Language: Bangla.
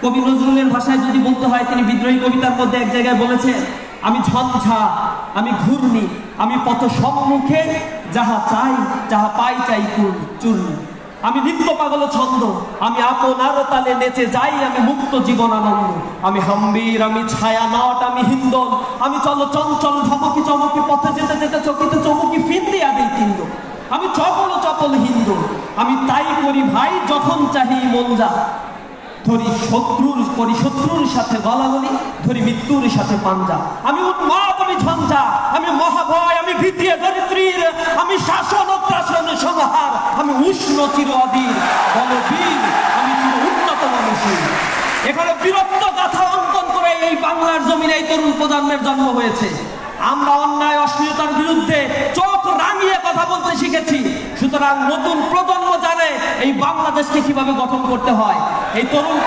কবি নজরুলের ভাষায় যদি বলতে হয়, তিনি বিদ্রোহী কবিতার মধ্যে এক জায়গায় বলেছেন, আমি ঝঞ্ঝা, আমি ঘূর্ণি, আমি পথ সম্মুখে, যাহা চাই যাহা পাই চাই চূর্ণি। আমি নিত্য পাগল ছন্দ, আমি আপনার তালে নেচে যাই, আমি মুক্ত জীবন আনন্দ। আমি হাম্বির, আমি ছায়া নট, আমি হিন্দন, আমি চলো চঞ্চল ঝমকি চমকি, পথে যেতে যেতে চকিতে চমকি ফিরতে আদি তিন্দ। আমি চপল চপল হিন্দু, আমি তাই করি ভাই যখন চাহি মন যা। ধরি শত্রুর সাথে গলাগলি, ধরি মৃত্যুর সাথে পাঞ্জা। আমি উন্মাদ, আমি ঝঞ্ঝা, আমি মহাভয়, আমি ভীতিয়ে দরিদ্রীর, আমি শাসন ও ত্রাসন সংহার, আমি উষ্ণ চির অধীর বলবীর, আমি চির উন্নত মানুষের। এখানে বীরত্ব গাথা অঙ্কন করে এই বাংলার জমিনে এই তরুণ প্রজন্মের জন্ম হয়েছে। আমরা অন্যায় অশ্লীলতার বিরুদ্ধে চোখ রাঙিয়ে কথা বলতে শিখেছি। সুতরাং নতুন প্রজন্ম জানে এই বাংলাদেশকে কিভাবে গঠন করতে হয়। এই তরুণ